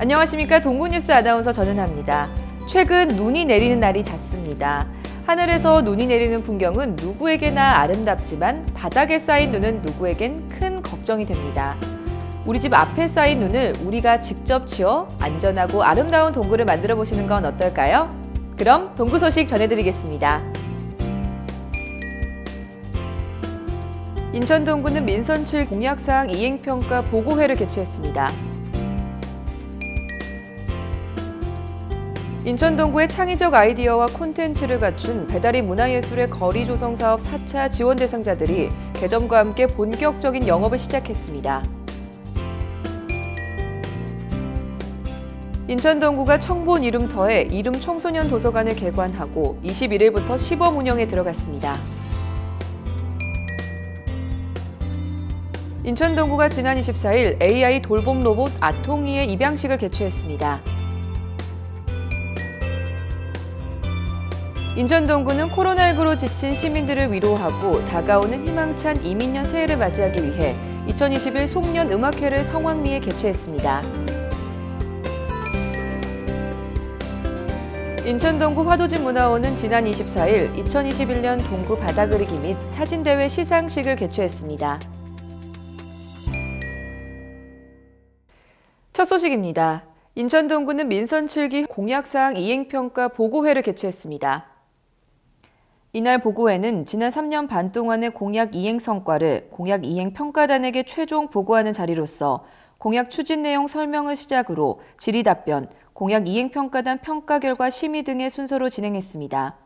안녕하십니까. 동구뉴스 아나운서 전은하입니다. 최근 눈이 내리는 날이 잦습니다. 하늘에서 눈이 내리는 풍경은 누구에게나 아름답지만 바닥에 쌓인 눈은 누구에겐 큰 걱정이 됩니다. 우리 집 앞에 쌓인 눈을 우리가 직접 치워 안전하고 아름다운 동구를 만들어 보시는 건 어떨까요? 그럼 동구 소식 전해드리겠습니다. 인천 동구는 민선 7 공약사항 이행평가 보고회를 개최했습니다. 인천 동구의 창의적 아이디어와 콘텐츠를 갖춘 배달의 문화예술의 거리 조성 사업 4차 지원 대상자들이 개점과 함께 본격적인 영업을 시작했습니다. 인천 동구가 청본 이름터에 이름 청소년 도서관을 개관하고 21일부터 시범 운영에 들어갔습니다. 인천 동구가 지난 24일 AI 돌봄 로봇 아통이의 입양식을 개최했습니다. 인천 동구는 코로나19로 지친 시민들을 위로하고 다가오는 희망찬 이민년 새해를 맞이하기 위해 2021 송년 음악회를 성황리에 개최했습니다. 인천 동구 화도진 문화원은 지난 24일 2021년 동구 바다 그리기 및 사진대회 시상식을 개최했습니다. 첫 소식입니다. 인천 동구는 민선 7기 공약사항 이행평가 보고회를 개최했습니다. 이날 보고회는 지난 3년 반 동안의 공약 이행 성과를 공약 이행 평가단에게 최종 보고하는 자리로서 공약 추진 내용 설명을 시작으로 질의 답변, 공약 이행 평가단 평가 결과 심의 등의 순서로 진행했습니다.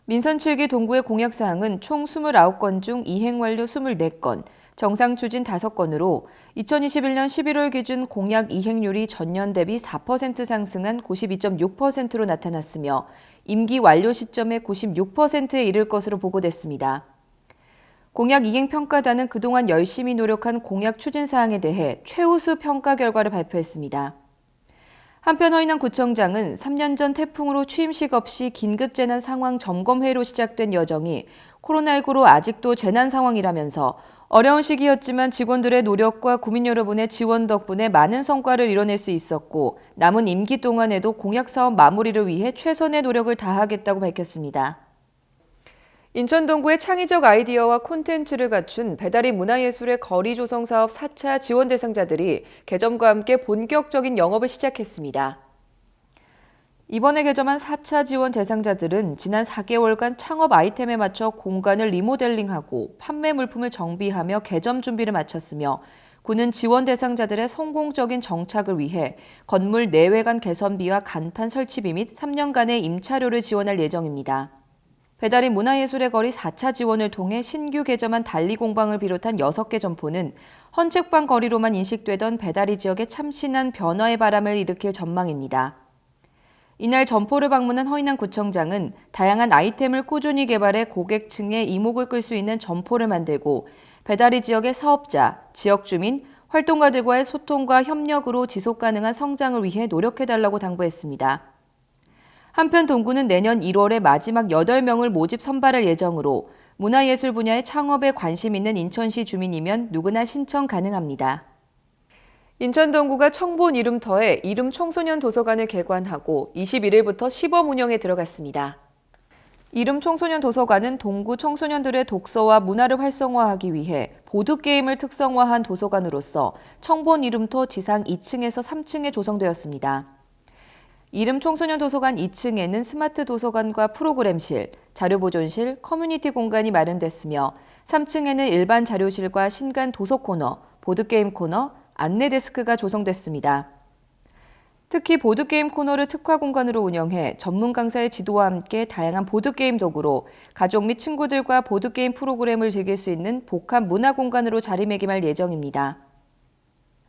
민선 7기 동구의 공약 사항은 총 29건 중 이행 완료 24건, 정상 추진 5건으로 2021년 11월 기준 공약 이행률이 전년 대비 4% 상승한 92.6%로 나타났으며 임기 완료 시점에 96%에 이를 것으로 보고됐습니다. 공약 이행평가단은 그동안 열심히 노력한 공약 추진 사항에 대해 최우수 평가 결과를 발표했습니다. 한편 허인환 구청장은 3년 전 태풍으로 취임식 없이 긴급재난 상황 점검회로 시작된 여정이 코로나19로 아직도 재난 상황이라면서 어려운 시기였지만 직원들의 노력과 구민 여러분의 지원 덕분에 많은 성과를 이뤄낼 수 있었고 남은 임기 동안에도 공약사업 마무리를 위해 최선의 노력을 다하겠다고 밝혔습니다. 인천 동구의 창의적 아이디어와 콘텐츠를 갖춘 배달의 문화예술의 거리 조성 사업 4차 지원 대상자들이 개점과 함께 본격적인 영업을 시작했습니다. 이번에 개점한 4차 지원 대상자들은 지난 4개월간 창업 아이템에 맞춰 공간을 리모델링하고 판매 물품을 정비하며 개점 준비를 마쳤으며 구는 지원 대상자들의 성공적인 정착을 위해 건물 내외관 개선비와 간판 설치비 및 3년간의 임차료를 지원할 예정입니다. 배달의 문화예술의 거리 4차 지원을 통해 신규 개점한 달리공방을 비롯한 6개 점포는 헌책방 거리로만 인식되던 배달의 지역에 참신한 변화의 바람을 일으킬 전망입니다. 이날 점포를 방문한 허인환 구청장은 다양한 아이템을 꾸준히 개발해 고객층의 이목을 끌 수 있는 점포를 만들고 배달의 지역의 사업자, 지역 주민, 활동가들과의 소통과 협력으로 지속 가능한 성장을 위해 노력해달라고 당부했습니다. 한편 동구는 내년 1월에 마지막 8명을 모집 선발할 예정으로 문화예술 분야의 창업에 관심 있는 인천시 주민이면 누구나 신청 가능합니다. 인천 동구가 청본 이름터에 이름 청소년 도서관을 개관하고 21일부터 시범 운영에 들어갔습니다. 이름 청소년 도서관은 동구 청소년들의 독서와 문화를 활성화하기 위해 보드게임을 특성화한 도서관으로서 청본 이름터 지상 2층에서 3층에 조성되었습니다. 이름 청소년 도서관 2층에는 스마트 도서관과 프로그램실, 자료보존실, 커뮤니티 공간이 마련됐으며 3층에는 일반 자료실과 신간 도서 코너, 보드게임 코너, 안내 데스크가 조성됐습니다. 특히 보드게임 코너를 특화 공간으로 운영해 전문 강사의 지도와 함께 다양한 보드게임 도구로 가족 및 친구들과 보드게임 프로그램을 즐길 수 있는 복합 문화 공간으로 자리매김할 예정입니다.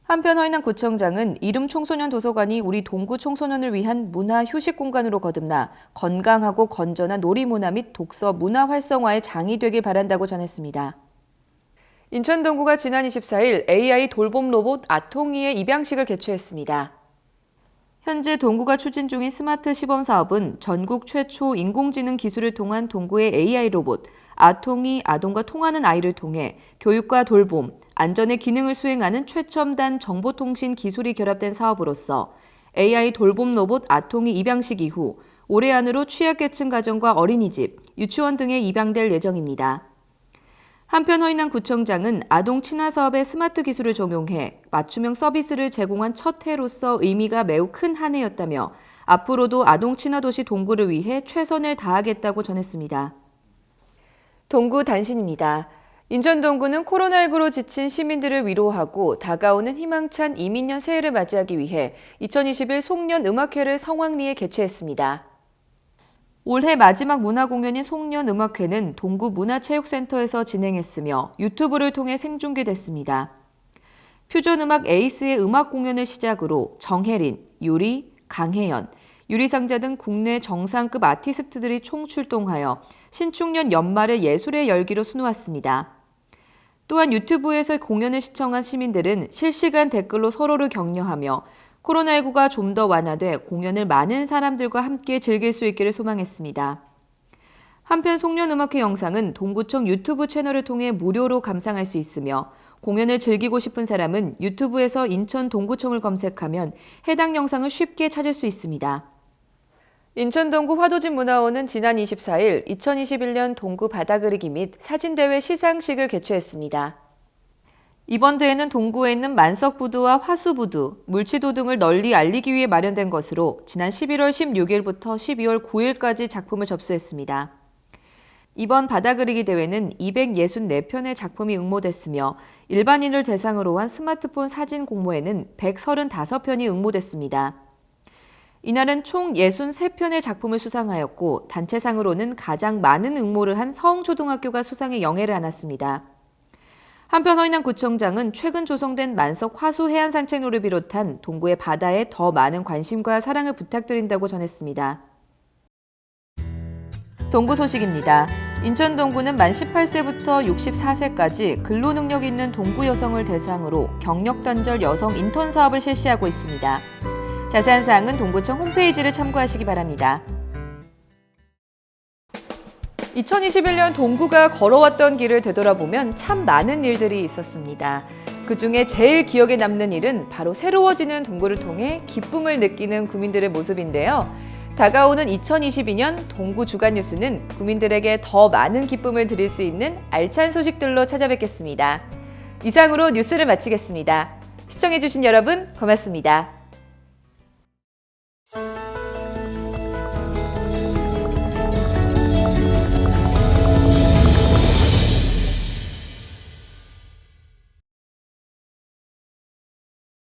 한편 허인환 구청장은 이름 청소년 도서관이 우리 동구 청소년을 위한 문화 휴식 공간으로 거듭나 건강하고 건전한 놀이문화 및 독서 문화 활성화의 장이 되길 바란다고 전했습니다. 인천 동구가 지난 24일 AI 돌봄 로봇 아통이의 입양식을 개최했습니다. 현재 동구가 추진 중인 스마트 시범 사업은 전국 최초 인공지능 기술을 통한 동구의 AI 로봇 아통이 아동과 통하는 아이를 통해 교육과 돌봄, 안전의 기능을 수행하는 최첨단 정보통신 기술이 결합된 사업으로서 AI 돌봄 로봇 아통이 입양식 이후 올해 안으로 취약계층 가정과 어린이집, 유치원 등에 입양될 예정입니다. 한편 허인환구청장은 아동 친화 사업에 스마트 기술을 적용해 맞춤형 서비스를 제공한 첫 해로서 의미가 매우 큰 한 해였다며 앞으로도 아동 친화 도시 동구를 위해 최선을 다하겠다고 전했습니다. 동구 단신입니다. 인천 동구는 코로나19로 지친 시민들을 위로하고 다가오는 희망찬 이민년 새해를 맞이하기 위해 2021 송년 음악회를 성황리에 개최했습니다. 올해 마지막 문화공연인 송년음악회는 동구 문화체육센터에서 진행했으며 유튜브를 통해 생중계됐습니다. 퓨전음악 에이스의 음악 공연을 시작으로 정혜린, 유리, 강혜연, 유리상자 등 국내 정상급 아티스트들이 총출동하여 신축년 연말을 예술의 열기로 수놓았습니다. 또한 유튜브에서 공연을 시청한 시민들은 실시간 댓글로 서로를 격려하며 코로나19가 좀 더 완화돼 공연을 많은 사람들과 함께 즐길 수 있기를 소망했습니다. 한편 송년음악회 영상은 동구청 유튜브 채널을 통해 무료로 감상할 수 있으며 공연을 즐기고 싶은 사람은 유튜브에서 인천 동구청을 검색하면 해당 영상을 쉽게 찾을 수 있습니다. 인천 동구 화도진 문화원은 지난 24일 2021년 동구 바다그리기 및 사진대회 시상식을 개최했습니다. 이번 대회는 동구에 있는 만석부두와 화수부두, 물치도 등을 널리 알리기 위해 마련된 것으로 지난 11월 16일부터 12월 9일까지 작품을 접수했습니다. 이번 바다그리기 대회는 264편의 작품이 응모됐으며 일반인을 대상으로 한 스마트폰 사진 공모에는 135편이 응모됐습니다. 이날은 총 63편의 작품을 수상하였고 단체상으로는 가장 많은 응모를 한 서흥초등학교가 수상의 영예를 안았습니다. 한편 허인환구청장은 최근 조성된 만석 화수 해안산책로를 비롯한 동구의 바다에 더 많은 관심과 사랑을 부탁드린다고 전했습니다. 동구 소식입니다. 인천 동구는 만 18세부터 64세까지 근로능력 있는 동구 여성을 대상으로 경력단절 여성 인턴 사업을 실시하고 있습니다. 자세한 사항은 동구청 홈페이지를 참고하시기 바랍니다. 2021년 동구가 걸어왔던 길을 되돌아보면 참 많은 일들이 있었습니다. 그중에 제일 기억에 남는 일은 바로 새로워지는 동구를 통해 기쁨을 느끼는 구민들의 모습인데요. 다가오는 2022년 동구 주간 뉴스는 구민들에게 더 많은 기쁨을 드릴 수 있는 알찬 소식들로 찾아뵙겠습니다. 이상으로 뉴스를 마치겠습니다. 시청해주신 여러분 고맙습니다.